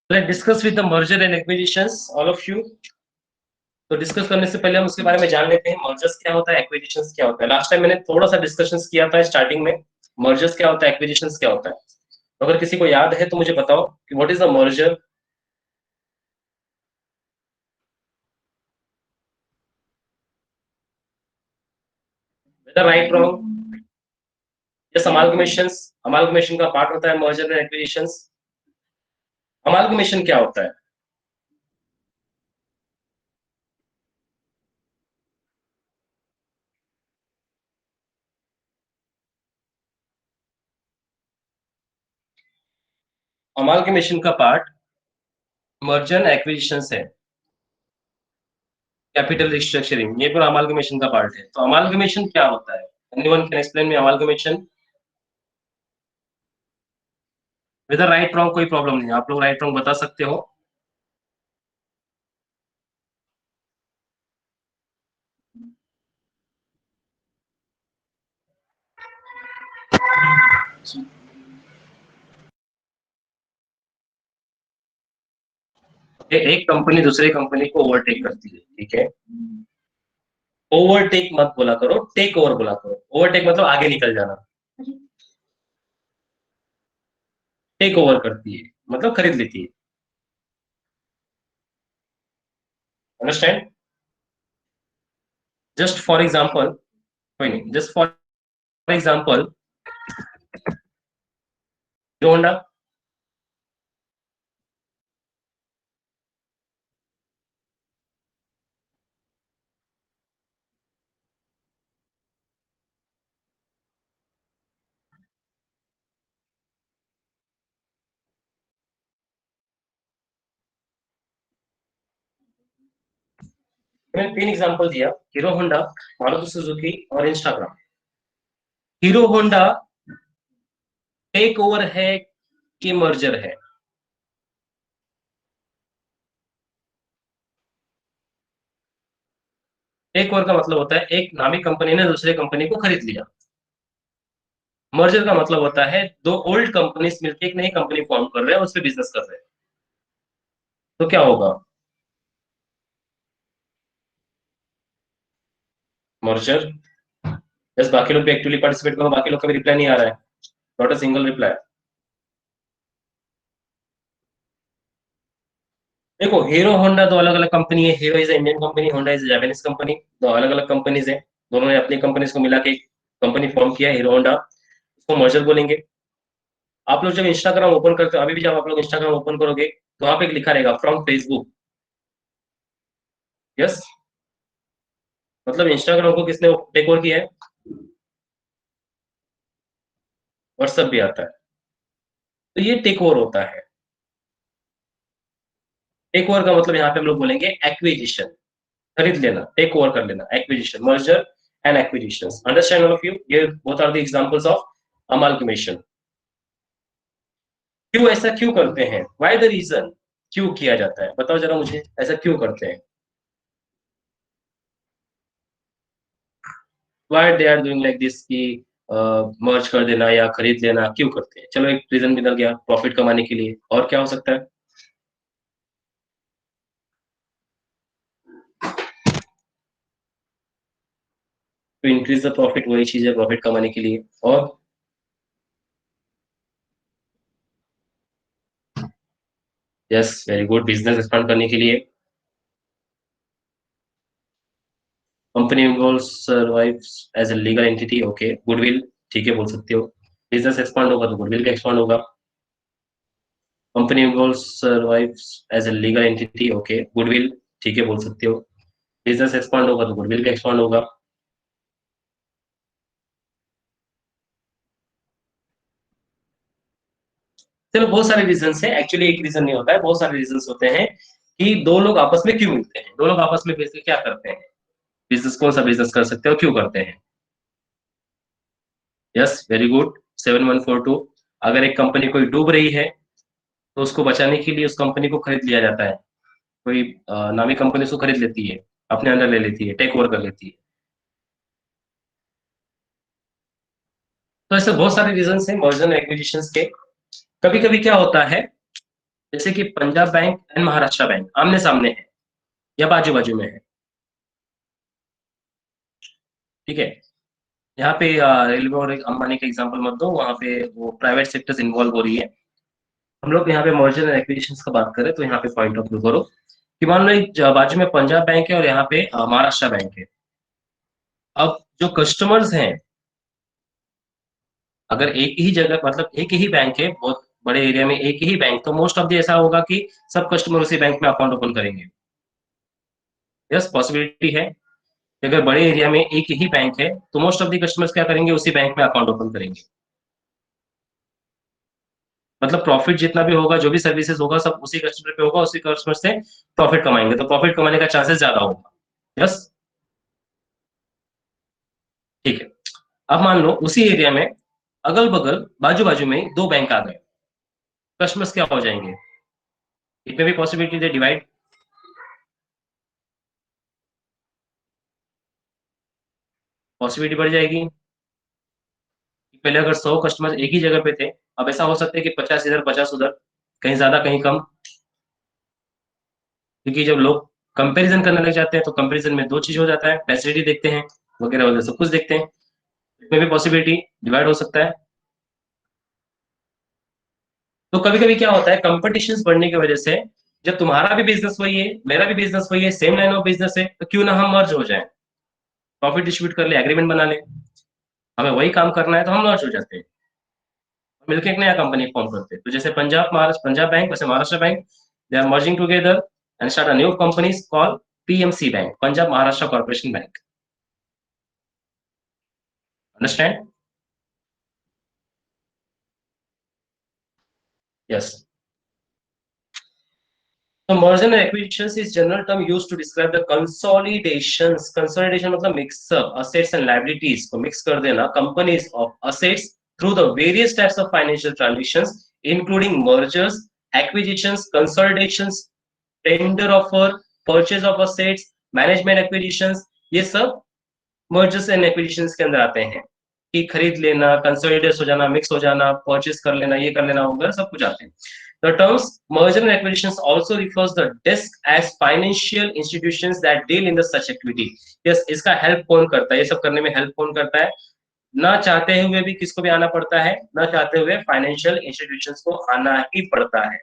Let's discuss with the merger and acquisitions, all of you. तो discuss करने से पहले हम उसके बारे में जान लेते हैं मर्जर्स क्या होता है, एक्विजिशंस क्या होता है। लास्ट टाइम मैंने थोड़ा सा डिस्कशंस किया था स्टार्टिंग में, मर्जर्स क्या होता है, एक्विजिशंस क्या होता है। तो अगर किसी को याद है तो मुझे बताओ कि what is the merger. Whether right wrong, yes amalgamations, amalgamation का पार्ट होता है मर्जर एंड एक्विजिशंस। अमालगमेशन क्या होता है? अमालगमेशन का पार्ट मर्जर एंड एक्विजिशंस है। कैपिटल रिस्ट्रक्चरिंग ये पूरा अमालगमेशन का पार्ट है। तो अमालगमेशन क्या होता है? Anyone can explain me amalgamation? Whether right wrong कोई प्रॉब्लम नहीं, आप लोग राइट रॉन्ग बता सकते हो। एक कंपनी दूसरे कंपनी को ओवरटेक करती है, ठीक है। ओवरटेक मत बोला करो, टेक ओवर बोला करो। ओवरटेक मतलब आगे निकल जाना, टेक ओवर करती है मतलब खरीद लेती है। अंडरस्टैंड? जस्ट फॉर एग्जाम्पल, कोई नहीं, just for example Hero Honda. मैंने तीन एग्जाम्पल दिया, हीरो होंडा, मारुति सुजुकी और Instagram. Hero Honda take over है कि मर्जर है? टेक ओवर का मतलब होता है एक नामी कंपनी ने दूसरे कंपनी को खरीद लिया। मर्जर का मतलब होता है दो ओल्ड कंपनीज मिलकर एक नई कंपनी फॉर्म कर रहे हैं, उस पर बिजनेस कर रहे हैं। तो क्या होगा? मर्जर। बस बाकी लोग भी एक्टिवली पार्टिसिपेट करो, बाकी लोग का भी रिप्लाई नहीं आ रहा है। Not a single reply. देखो हीरो होंडा दो अलग अलग कंपनी है। Hero is Indian company, Honda is Japanese company. दो अलग अलग कंपनीज है। दोनों ने अपनी कंपनीज को मिला के एक कंपनी फॉर्म किया हीरो होंडा। उसको मर्जर बोलेंगे। आप लोग जब इंस्टाग्राम ओपन करते हो, अभी भी जब आप लोग इंस्टाग्राम ओपन करोगे तो वहां पे एक लिखा रहेगा फ्रॉम फेसबुक। यस, मतलब इंस्टाग्राम को किसने टेक ओवर किया है? व्हाट्सएप भी आता है। तो ये टेक ओवर होता है। टेक ओवर का मतलब यहाँ पे हम लोग बोलेंगे एक्विजिशन, खरीद लेना, टेक ओवर कर लेना, acquisition, merger and acquisition. Understand all of you? ये both are the examples of amalgamation. क्यों ऐसा क्यों करते हैं? Why the reason? क्यों किया जाता है बताओ जरा मुझे, ऐसा क्यों करते हैं? Why they are doing like this कि मर्ज कर देना या खरीद लेना क्यों करते हैं? चलो एक रीजन निकल गया, प्रॉफिट कमाने के लिए। और क्या हो सकता है? टू इंक्रीज द प्रॉफिट, वही चीज है, प्रॉफिट कमाने के लिए। और yes very good, business expand करने के लिए। Company will survive as a legal entity, okay. Goodwill, ठीक है बोल सकते हो। बिजनेस एक्सपांड होगा तो गुडविल भी एक्सपांड होगा। Company will survive as a legal entity, okay. Goodwill, ठीक है बोल सकते हो। बिजनेस एक्सपांड होगा तो गुडविल भी एक्सपांड होगा। चलो बहुत सारे रीजन है, एक्चुअली एक रीजन नहीं होता है, बहुत सारे रीजन होते हैं कि दो लोग आपस में क्यों मिलते हैं, दो लोग आपस में बेसिकली क्या करते हैं, बिजनेस, कौन सा बिजनेस कर सकते हो, क्यों करते हैं। Yes very good, 7142। अगर एक कंपनी कोई डूब रही है तो उसको बचाने के लिए उस कंपनी को खरीद लिया जाता है। कोई नामी कंपनी उसको खरीद लेती है, अपने अंदर ले लेती है, टेक ओवर कर लेती है। तो ऐसे बहुत सारे रीजन है मर्जर एक्विजिशन के। कभी कभी क्या होता है, जैसे कि Punjab bank and Maharashtra bank आमने सामने है या बाजू बाजू में है, ठीक है। यहाँ पे रेलवे और एक अंबानी का एग्जांपल मत दो, वहाँ पे वो प्राइवेट सेक्टर्स इन्वॉल्व हो रही है। हम लोग यहाँ पे मर्जर एंड एक्विजिशंस का बात करें तो यहाँ पे पॉइंट ऑफ व्यू करो कि मान लो एक बाजू में पंजाब बैंक है और यहाँ पे महाराष्ट्र बैंक है। अब जो कस्टमर्स हैं, अगर एक ही जगह मतलब एक ही बैंक है, बहुत बड़े एरिया में एक ही बैंक, तो मोस्ट ऑफ द ऐसा होगा कि सब कस्टमर उसी बैंक में अकाउंट ओपन करेंगे। यस, पॉसिबिलिटी है कि अगर बड़े एरिया में एक ही बैंक है तो मोस्ट ऑफ द कस्टमर्स क्या करेंगे, उसी बैंक में अकाउंट ओपन करेंगे। मतलब प्रॉफिट जितना भी होगा, जो भी सर्विसेज होगा, सब उसी कस्टमर पे होगा, उसी कस्टमर से प्रॉफिट कमाएंगे, तो प्रॉफिट कमाने का चांसेस ज्यादा होगा। यस, ठीक है। अब मान लो उसी एरिया में अगल बगल बाजू बाजू में दो बैंक आ गए, कस्टमर्स क्या हो जाएंगे, इतने भी पॉसिबिलिटी है डिवाइड, पॉसिबिलिटी बढ़ जाएगी। पहले अगर 100 कस्टमर एक ही जगह पे थे, अब ऐसा हो सकता है कि 50 इधर 50 उधर, कहीं ज्यादा कहीं कम, क्योंकि जब लोग कंपैरिजन करने लग जाते हैं तो कंपैरिजन में दो चीज हो जाता है, फैसिलिटी देखते हैं वगैरह वगैरह सब कुछ देखते हैं, इसमें भी पॉसिबिलिटी डिवाइड हो सकता है। तो कभी कभी क्या होता है, कंपटीशन बढ़ने की वजह से, जब तुम्हारा भी बिजनेस वही है, मेरा भी बिजनेस वही है, सेम लाइन ऑफ बिजनेस है, तो क्यों ना हम मर्ज हो जाए, प्रॉफिट डिस्ट्रीब्यूट कर ले, एग्रीमेंट बना ले, हमें वही काम करना है तो हम मर्ज हो जाते हैं, मिलकर एक नया कंपनी फॉर्म करते हैं। तो जैसे पंजाब बैंक, वैसे Maharashtra bank, they are merging together and start a new company called PMC bank, Punjab Maharashtra corporation bank. Understand? Yes. So merger and acquisitions is general term used to describe the consolidations. Consolidation मतलब mix up assets and liabilities को mix कर देना companies of assets through the various types of financial transactions, including mergers, acquisitions, consolidations, tender offer, purchase of assets, management acquisitions, ये सब mergers and acquisitions के अंदर आते हैं, कि खरीद लेना, कंसोलिडेट हो जाना, मिक्स हो जाना, परचेज कर लेना, ये कर लेना वगैरह सब कुछ आते हैं। The terms merger and acquisitions also refers the desk as financial institutions that deal in the such activity. Yes, इसका हेल्प कौन करता है, ये सब करने में हेल्प कौन करता है, ना चाहते हुए भी किसको भी आना पड़ता है, ना चाहते हुए फाइनेंशियल इंस्टीट्यूशंस को आना ही पड़ता है।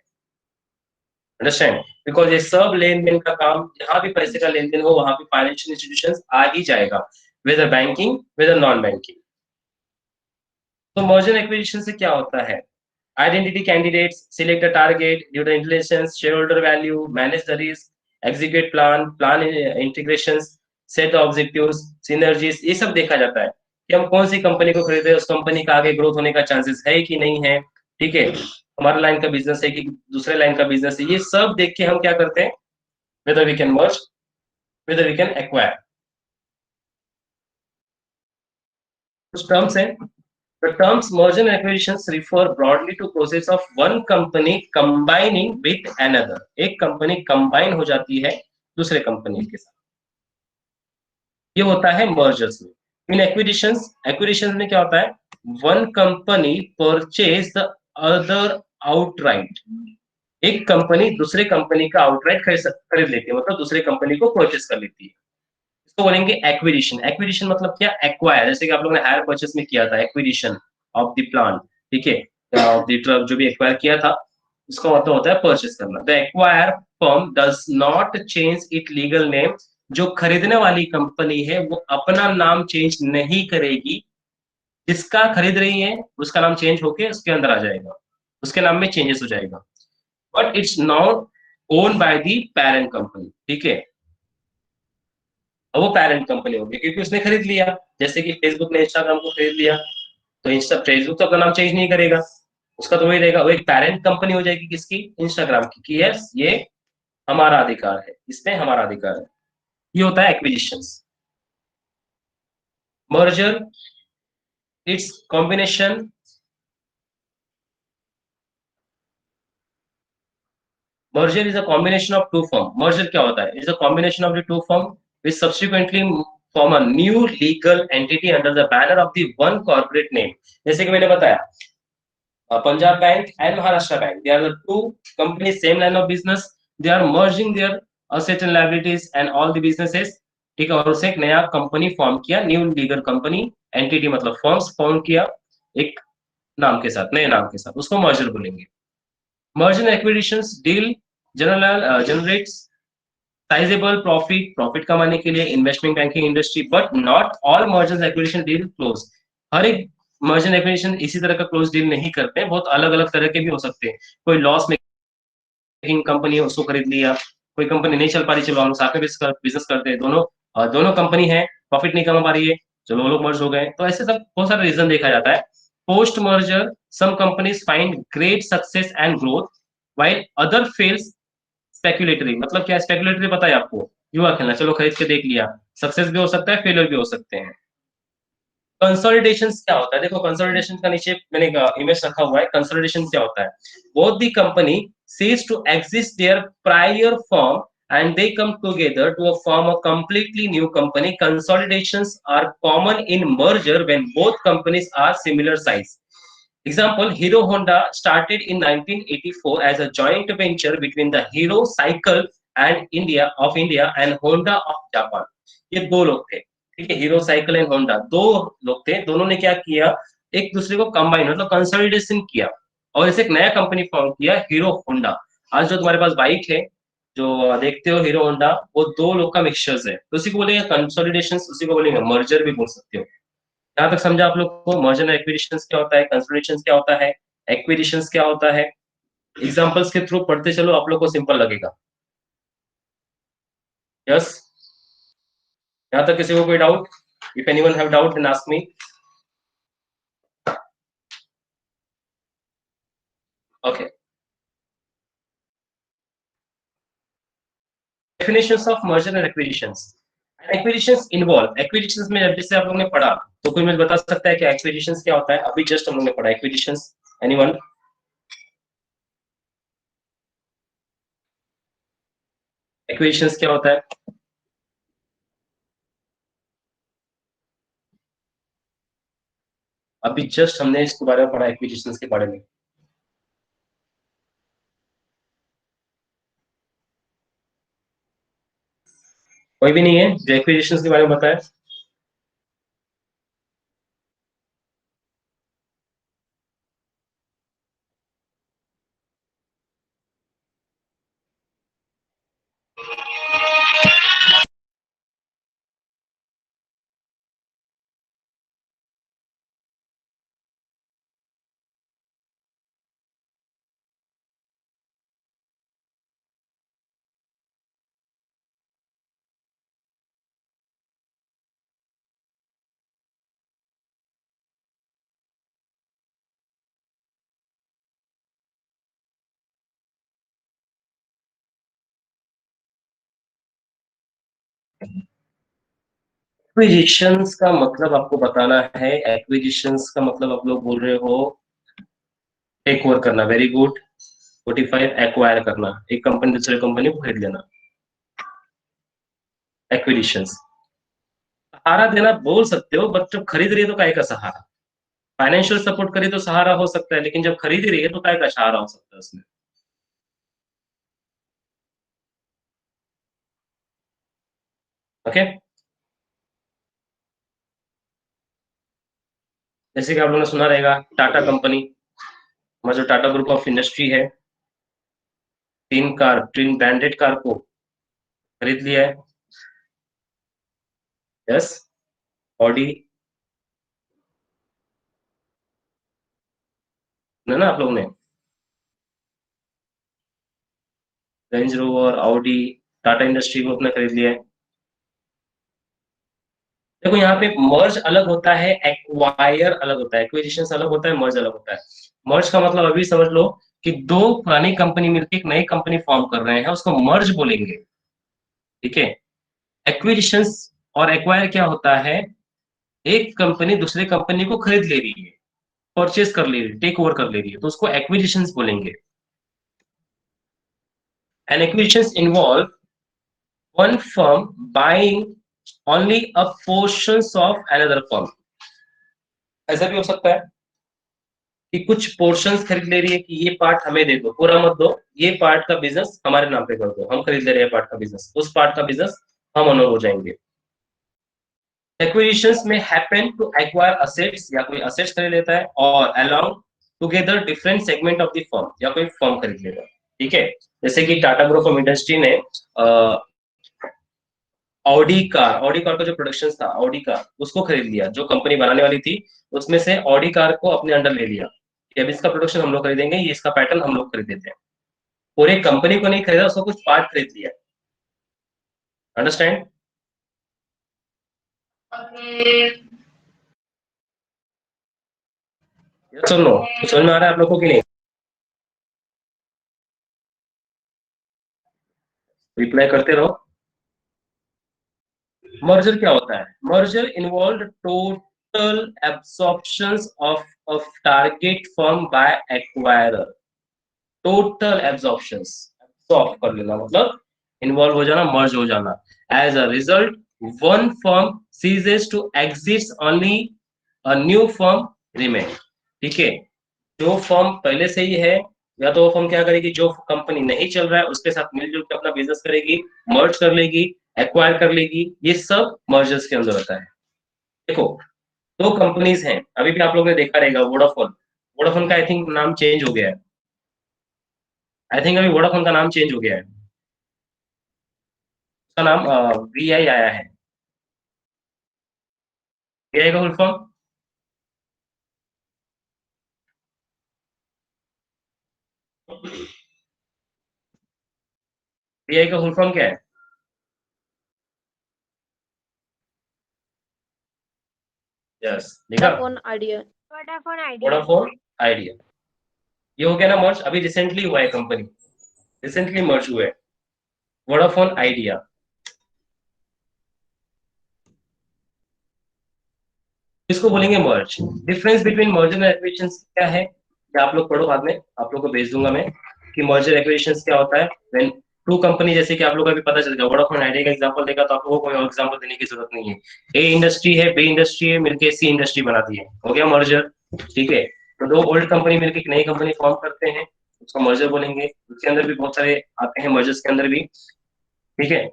अंडरस्टैंड? बिकॉज ये सब लेन देन का काम, जहां भी पैसे का लेन देन हो वहां पे फाइनेंशियल इंस्टीट्यूशंस आ ही जाएगा, whether banking whether non banking. तो मर्जर एक्विजिशन से क्या होता है, identity candidates, select a target, due to intelligence, shareholder value, manage the risk, execute plan integrations, set the objectives, synergies, ये सब देखा जाता है कि हम कौन सी कंपनी को खरीदे, उस कंपनी का आगे ग्रोथ होने का चांसेस है कि नहीं है, ठीक है, हमारा लाइन का बिजनेस है कि दूसरे लाइन का बिजनेस है, ये सब देख के हम क्या करते हैं, whether we can merge, whether we can acquire। कुछ टर्म्स हैं। The terms merger and acquisitions refer broadly to process of one company combining with another। एक कंपनी कंबाइन हो जाती है दूसरे कंपनी के साथ, ये होता है मर्जर्स में। इन एक्विजिशंस, एक्विजिशंस में क्या होता है, one company purchase the other outright, एक कंपनी दूसरे कंपनी का आउटराइट खरीद लेती है, मतलब दूसरे कंपनी को परचेज कर लेती है, इसको बोलेंगे एक्विजिशन। एक्विजिशन मतलब क्या, एक्वायर, जैसे कि आप लोगों ने हायर परचेज में किया था, एक्विजिशन ऑफ द प्लांट, ठीक है, ऑफ द ट्रक जो भी एक्वायर किया था, उसका मतलब होता है परचेज करना। The acquire firm does not change it legal name, जो खरीदने वाली कंपनी है वो अपना नाम चेंज नहीं करेगी, जिसका खरीद रही है उसका नाम चेंज होके उसके अंदर आ जाएगा, उसके नाम में चेंजेस हो जाएगा, but it's not own by the parent company, ठीक है। अब वो पेरेंट कंपनी होगी क्योंकि उसने खरीद लिया, जैसे कि फेसबुक ने इंस्टाग्राम को खरीद लिया, तो इंस्टा फेसबुक तो अपना नाम चेंज नहीं करेगा, उसका तो वही रहेगा, वो एक पेरेंट कंपनी हो जाएगी किसकी, इंस्टाग्राम की, कि यस ये हमारा अधिकार है, इसमें हमारा अधिकार है। ये होता है acquisitions. Merger, it's combination, merger is a combination of two firm। merger क्या होता है, it's a combination of the two firm which subsequently form a new legal entity under the banner of the one corporate name। जैसे कि मैंने बताया, Punjab Bank and Maharashtra Bank. They are the two companies, same line of business. They are merging their assets and liabilities and all the businesses. ठीक है, और उसे एक नया कंपनी फॉर्म किया, न्यू लीगल कंपनी, एंटिटी मतलब forms form किया एक नाम के साथ, नए नाम के साथ, उसको मर्जर बोलेंगे। Merger acquisitions deal generates sizable profit, profit कमाने के लिए investment banking industry, but not all merger acquisition deal close. हर एक मर्जर एक्विजिशन इसी तरह का क्लोज डील नहीं करते हैं, बहुत अलग अलग तरह के भी हो सकते हैं। कोई लॉस मेकिंग कंपनी है उसको खरीद लिया, कोई कंपनी नहीं चल पा रही, चलो हम साथ में बिजनेस करते हैं, दोनों दोनों कंपनी है, प्रॉफिट नहीं कमा पा रही है, चलो वो लोग मर्ज हो गए। तो ऐसे सब बहुत सारे रीजन देखा जाता है। Post merger some companies find great success and growth while other fails speculatory. मतलब क्या स्पेक्युलेटरी पता है आपको? युवा खेलना, चलो खरीद के देख लिया, सक्सेस भी हो सकता है, फेलियर भी हो सकते हैं। कंसोलिडेशन क्या होता है? देखो कंसोलिडेशन का नीचे मैंने इमेज रखा हुआ है। कंसोलिडेशन क्या होता है? Both the company cease to exist their prior firm and they come together to form a completely new company. Consolidations are common in merger when both companies are similar size. Example, Hero Honda started in 1984 as a joint venture between the Hero Cycle and India and Honda of Japan. ये दो लोग थे, ठीक है, hero cycle and Honda, दो लोग थे, दोनों ने क्या किया, एक दूसरे को कंबाइन मतलब कंसोलिडेशन किया और इसे एक नया कंपनी फॉर्म किया, हीरो होंडा। आज जो तुम्हारे पास बाइक है, जो देखते हो हीरो होंडा, वो दो लोग का मिक्सचर्स है, तो उसी को बोलेंगे कंसोलिडेशन, उसी को बोलेंगे मर्जर भी बोल सकते हो। यहाँ तक समझा आप लोग को? मर्जर एंड एक्विजिशन क्या होता है, कंसोलिडेशन क्या होता है, एक्विजिशन क्या होता है। एग्जांपल्स के थ्रू पढ़ते चलो, आप लोग को सिंपल लगेगा। यस, यहाँ तक किसी को कोई doubt? If anyone have doubt then ask me. Okay, definitions of merger and acquisitions. Acquisitions involve, acquisitions में जैसे आप लोगों ने पढ़ा, तो कोई मुझे बता सकता है कि एक्विजिशंस क्या होता है? अभी जस्ट हम लोगों ने पढ़ा एक्विजिशंस, एनीवन? एक्विजिशंस क्या होता है? अभी जस्ट हमने इसके बारे में पढ़ा, एक्विजिशंस के बारे में। कोई भी नहीं है जो एक्विजिशंस के बारे में बताया? एक्विजिशंस का मतलब आपको बताना है। एक्विजिशंस का मतलब आप लोग बोल रहे हो टेक ओवर करना, वेरी गुड। 45 एक्वायर करना, एक कंपनी दूसरे कंपनी को खरीद लेना, एक्विजिशंस। सहारा देना बोल सकते हो, बट जब खरीद रही है तो काय का सहारा? फाइनेंशियल सपोर्ट करे तो सहारा हो सकता है, लेकिन जब खरीद रही है तो काय का सहारा हो सकता है उसमें? ओके, जैसे कि आप लोगों ने सुना रहेगा टाटा कंपनी, हमारा जो टाटा ग्रुप ऑफ इंडस्ट्री है, तीन ब्रांडेड कार को खरीद लिया है। यस, ऑडी, ना आप लोगों ने range rover, Audi, Tata industry को अपना खरीद लिया है। देखो यहाँ पे मर्ज अलग होता है, एक्वायर अलग होता है, एक्विजिशन अलग होता है, मर्ज अलग होता है। मर्ज का मतलब अभी समझ लो कि दो पुरानी कंपनी मिलकर एक नई कंपनी फॉर्म कर रहे हैं, उसको मर्ज बोलेंगे, ठीक है। एक्विजिशन और एक्वायर क्या होता है? एक कंपनी दूसरे कंपनी को खरीद ले रही है, परचेज कर ले रही है, टेक ओवर कर ले रही है, तो उसको एक्विजिशन बोलेंगे। And acquisition involve one firm buying only a portion of another firm. ऐसा भी हो सकता है, कि कुछ पोर्शंस खरीद ले रही है कि ये पार्ट हमें दे दो, पूरा मत दो, ये पार्ट का बिजनेस हमारे नाम पे कर दो, हम खरीद ले रहे हैं पार्ट का बिजनेस, उस पार्ट का बिजनेस हम ओनर हो जाएंगे। एक्विजिशंस में हैपन टू एक्वायर असेट्स, या कोई असेट्स खरीद लेता है, और along together different segment of the firm, या कोई फर्म खरीद लेता है। ठीक है, जैसे कि टाटा ग्रुप ऑफ इंडस्ट्री ने ऑडी कार का जो प्रोडक्शन था, ऑडी कार उसको खरीद लिया, जो कंपनी बनाने वाली थी उसमें से ऑडी कार को अपने अंडर ले लिया कि अब इसका प्रोडक्शन हम लोग खरीदेंगे, ये इसका पैटर्न हम लोग खरीद देते हैं। पूरे कंपनी को नहीं खरीदा, उसको कुछ पार्ट खरीद लिया। अंडरस्टैंड? यस और नो? समझ में आ रहा है आप लोगों को कि नहीं? रिप्लाई करते रहो। मर्जर क्या होता है? Merger involve total absorptions of target firm by acquirer. Total absorptions, absorb कर लेना मतलब इन्वॉल्व हो जाना, मर्ज हो जाना। As a result one firm ceases to exist, only a new firm remain. ठीक है, जो फर्म पहले से ही है, या तो वो फर्म क्या करेगी, जो कंपनी नहीं चल रहा है उसके साथ मिलजुल के अपना बिजनेस करेगी, मर्ज कर लेगी, एक्वायर कर लेगी, ये सब मर्जर्स के अंदर होता है। देखो, दो कंपनीज हैं, अभी भी आप लोगों ने देखा रहेगा, वोडाफोन। वोडाफोन का आई थिंक नाम चेंज हो गया है। आई थिंक अभी वोडाफोन का नाम चेंज हो गया है, उसका नाम वीआई आया है। वीआई का फुल फॉर्म? वीआई का फुल फॉर्म क्या है? यस, देखा? Vodafone idea. Vodafone idea. Vodafone idea. ये हो गया ना मर्ज, अभी रिसेंटली हुआ है, कंपनी रिसेंटली मर्ज हुआ है, वोडाफोन आइडिया। इसको बोलेंगे merge. Difference between merger and acquisition क्या है, ये आप लोग पढ़ो, बाद में आप लोग को भेज दूंगा मैं कि मर्जर एक्विजिशन क्या होता है। व्हेन टू कंपनी, जैसे कि आप लोगों को भी पता चल गया, वोडाफोन आइडिया का एग्जांपल देगा तो आप लोगों को कोई और एग्जांपल देने की जरूरत नहीं है। ए इंडस्ट्री है, बी इंडस्ट्री है, मिलके सी इंडस्ट्री बनाती है, हो गया मर्जर। ठीक है, तो दो ओल्ड कंपनी मिलकर एक नई कंपनी फॉर्म करते हैं, उसको मर्जर बोलेंगे। उसके अंदर भी बहुत सारे आते हैं मर्जर्स के अंदर भी। ठीक है,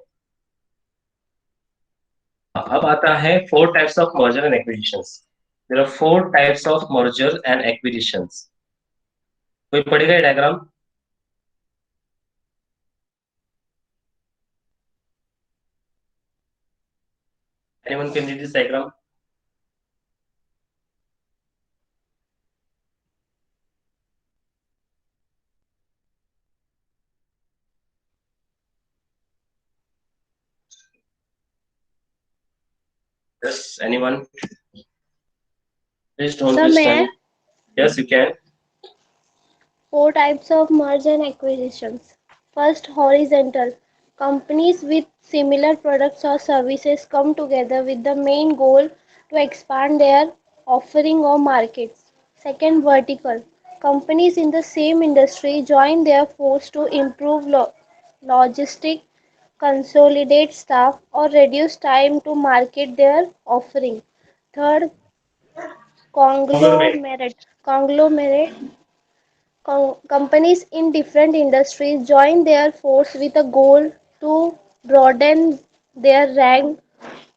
अब आता है four types of merger and acquisitions. There are four types of merger and acquisitions. कोई पढ़ेगा ये diagram? Anyone can read this diagram? Yes, anyone? Please don't sir waste मैं time. Yes, you can. four types of merge and acquisitions. First, horizontal. Companies with similar products or services come together with the main goal to expand their offering or markets. Second, vertical. Companies in the same industry join their force to improve logistic, consolidate staff, or reduce time to market their offering. Third, Conglomerate. conglomerate. Companies in different industries join their force with a goal to broaden their range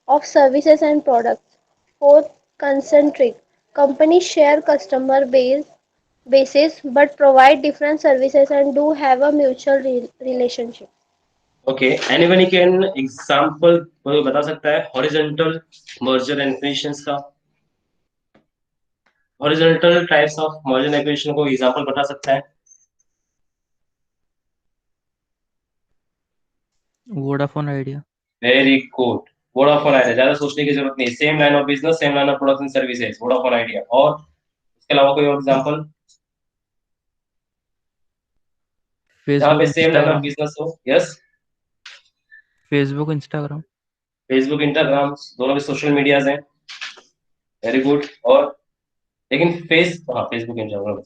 of services and products. Fourth, concentric. Companies share customer bases but provide different services and do have a mutual relationship. Okay. Anyone can example कोई बता सकता है horizontal merger and acquisitions का? Horizontal types of merger and acquisition को example बता सकता है? Vodafone Idea. Very good. Vodafone Idea, ज्यादा सोचने की जरूरत नहीं, same line of business, same line of products and services, Vodafone Idea. और इसके अलावा कोई और एग्जांपल जहाँ फेसबुक पे same line of Instagram. Business हो? Yes, Facebook Instagram. Facebook Instagram दोनों भी सोशल मीडियाज हैं। Very good. और लेकिन हाँ, फेसबुक इंस्टाग्राम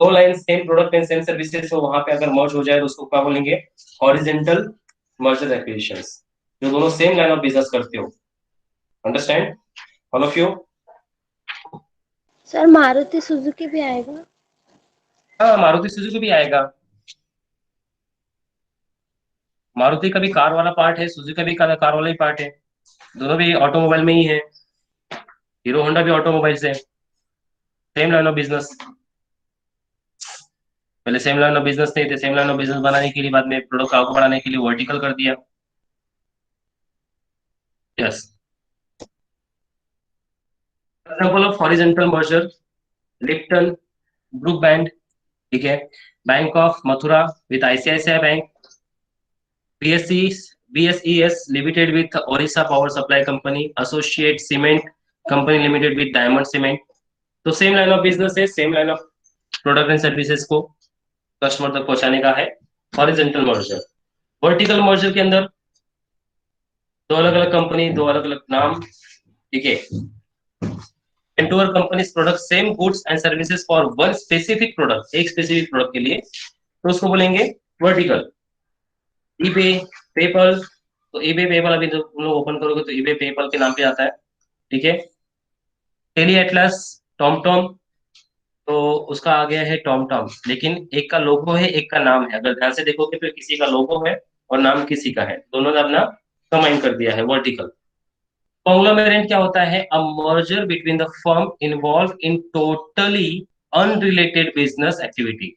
दो line same product and same services हो, वहां पे अगर मर्ज हो जाए तो उसको क्या बोलेंगे? हॉरिजेंटल मर्जर एक्विजिशंस, जो दोनों सेम लाइन ऑफ बिजनेस करते हो। Understand? All of you? Sir Maruti Suzuki भी आएगा? हाँ, मारुति सुजुकी भी आएगा। मारुति का भी कार वाला पार्ट है, सुजुकी का भी कार वाला ही पार्ट है, दोनों भी ऑटोमोबाइल में ही है। हीरो होंडा भी ऑटोमोबाइल से, सेम लाइन ऑफ बिजनेस। पहले सेम लाइन ऑफ बिजनेस नहीं थे, सेम लाइन ऑफ बिजनेस बनाने के लिए बाद में प्रोडक्ट आगे बढ़ाने के लिए वर्टिकल कर दिया। Yes. Example of horizontal merger, Lipton Brooke Bond, ठीक है, bank of Mathura with ICICI bank, BSC BSES limited with Odisha power supply company, associate cement company limited with diamond cement. तो सेम लाइन ऑफ बिजनेस है, same line of product and services को customer तक पहुंचाने का है horizontal merger. Vertical merger के अंदर दो अलग अलग कंपनी, दो अलग अलग नाम, ठीक है, and two companies product same goods and services for one specific product, एक स्पेसिफिक प्रोडक्ट के लिए, तो उसको बोलेंगे वर्टिकल। ईबे, पेपल, तो ईबे पेपल अभी तुम लोग ओपन करोगे तो ईबे पेपल के नाम पे आता है, ठीक है। टेली एटलस, टॉमटॉम, तो उसका आ गया है टॉमटॉम, लेकिन एक का लोगो है, एक का नाम है। अगर ध्यान से देखोगे तो किसी का लोगो है और नाम किसी का है, दोनों ने अपना कंबाइन कर दिया है, वर्टिकल। कॉन्ग्लोमेरेट क्या होता है? A merger between the firm involve in totally unrelated business activity.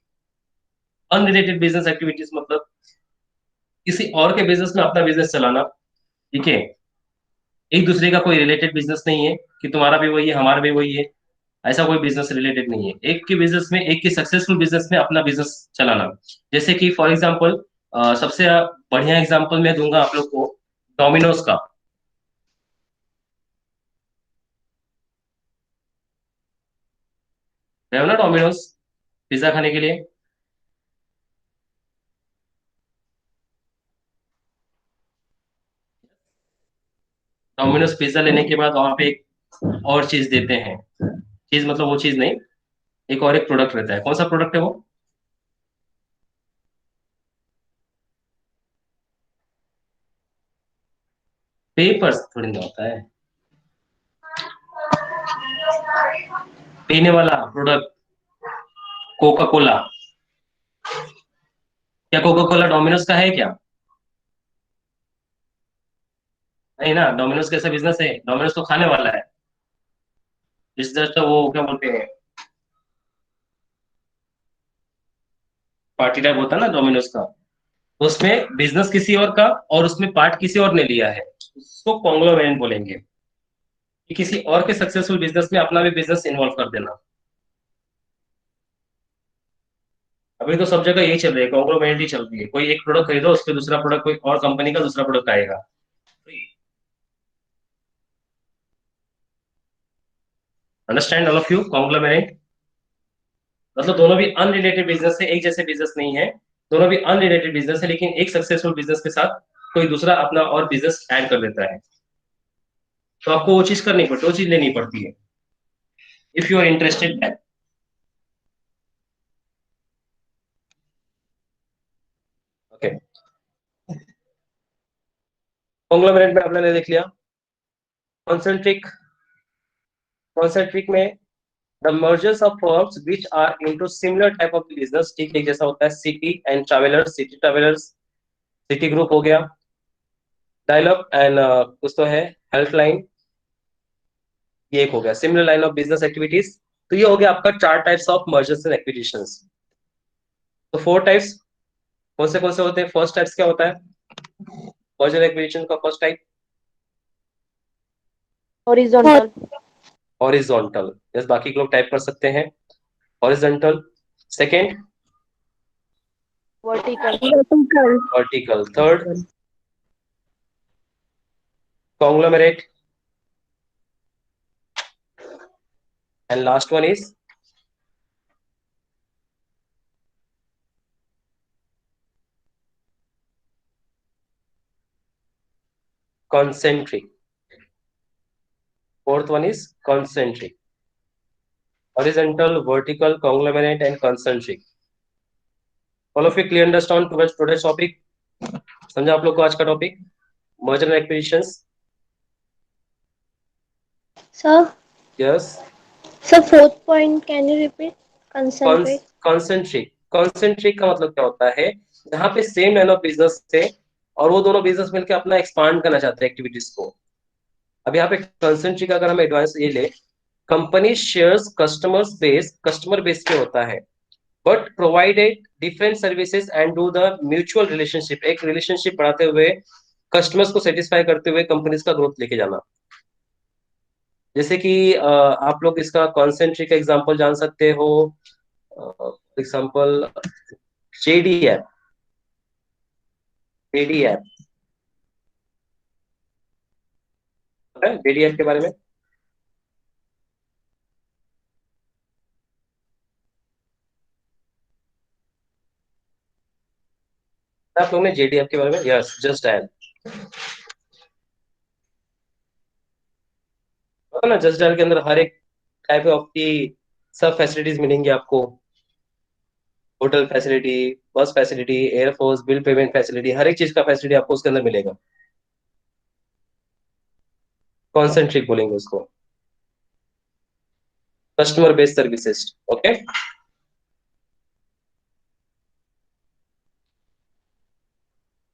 Unrelated business activities मतलब किसी और के बिजनेस में अपना बिजनेस चलाना, ठीक है। एक दूसरे का कोई रिलेटेड बिजनेस नहीं है कि तुम्हारा भी वही है हमारा भी वही है, ऐसा कोई बिजनेस रिलेटेड नहीं है। एक के बिजनेस में, एक के सक्सेसफुल बिजनेस में अपना बिजनेस चलाना। जैसे कि फॉर एग्जांपल, सबसे बढ़िया एग्जांपल मैं दूंगा आप लोग को डोमिनोज का। है ना डोमिनोज, पिज्जा खाने के लिए। डोमिनोज पिज्जा लेने के बाद वहां पे एक और चीज देते हैं, चीज मतलब वो चीज नहीं, एक और एक प्रोडक्ट रहता है। कौन सा प्रोडक्ट है वो? पेपर्स थोड़ी ना होता है, पीने वाला प्रोडक्ट, कोका कोला। क्या कोका कोला डोमिनोज का है क्या? नहीं ना, डोमिनोज कैसा बिजनेस है? डोमिनोज तो खाने वाला है। इस जस्ट वो क्या बोलते हैं, पार्टी टाइप होता है ना डोमिनोज का, उसमें बिजनेस किसी और का और उसमें पार्ट किसी और ने लिया है, उसको कॉन्ग्लोमेरेट बोलेंगे, कि किसी और के सक्सेसफुल बिजनेस में अपना भी बिजनेस इन्वॉल्व कर देना। अभी तो सब जगह यही चल रही है, कॉन्ग्लोमेरेट ही चल रही है। कोई एक प्रोडक्ट खरीदो, उस पर दूसरा प्रोडक्ट कोई और कंपनी का दूसरा प्रोडक्ट आएगा। Understand all of you? Conglomerate मतलब दोनों भी अनरिलेटेड बिजनेस है, एक जैसे बिजनेस नहीं है, दोनों भी अनरिलेटेड बिजनेस है, लेकिन एक सक्सेसफुल बिजनेस के साथ कोई दूसरा अपना और बिजनेस ऐड कर देता है। तो आपको वो चीज करनी पड़ती है, वो चीज लेनी पड़ती है, if you are interested then. Okay, conglomerate में आपने देख लिया। कॉन्सेंट्रिक, कॉन्सेंट्रिक में the mergers of firms which are into similar type of business, ठीक है, जैसा होता है Citi and Travelers, Citi Travelers, Citi group हो गया, डायलॉग एंड कुछ तो है हेल्पलाइन, ये एक हो गया similar line of business activities. तो ये हो गया आपका चार types of mergers and acquisitions. तो फोर टाइप्स कौन से होते हैं? फर्स्ट टाइप्स क्या होता है मर्जर एक्विजिशन का? First type horizontal. Horizontal, yes, बाकी लोग टाइप कर सकते हैं horizontal. Second vertical. Vertical. Third conglomerate, and last one is concentric. Fourth one is concentric. Horizontal, vertical, conglomerate, and concentric. All of you clear understand towards today's topic? समझा आप लोग को आज का topic merger and acquisitions? Sir, yes, sir, fourth point, can you repeat? Concentrate. Concentric, concentric का मतलब क्या होता है, जहां पे सेम लाइन ऑफ बिजनेस थे और वो दोनों बिजनेस मिलकर अपना एक्सपांड करना चाहते हैं एक्टिविटीज को। अब यहाँ पे कॉन्सेंट्रिक अगर हम एडवांस ये ले, कंपनी शेयर्स कस्टमर बेस पे होता है, but provided different services and do the mutual relationship, एक रिलेशनशिप बढ़ाते हुए कस्टमर्स को सेटिस्फाई करते हुए कंपनीज का ग्रोथ लेके जाना। जैसे कि आप लोग इसका कॉन्सेंट्रिक एग्जांपल जान सकते हो, example JD app, JD app, पता है जेडी ऐप के बारे में? आप लोगों ने जेडी ऐप के बारे में? यस, जस्ट डायल, पता ना, जस्ट डायल के अंदर हर एक टाइप ऑफ की सब फैसिलिटीज मिलेंगी आपको, hotel facility, bus facility, air force, bill payment facility, हर एक चीज का फैसिलिटी आपको उसके अंदर मिलेगा। कॉन्सेंट्रिक बोलेंगे उसको, customer based services. Okay,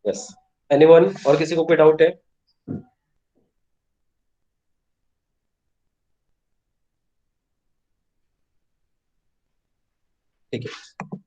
yes, anyone और किसी को कोई डाउट है? ठीक है।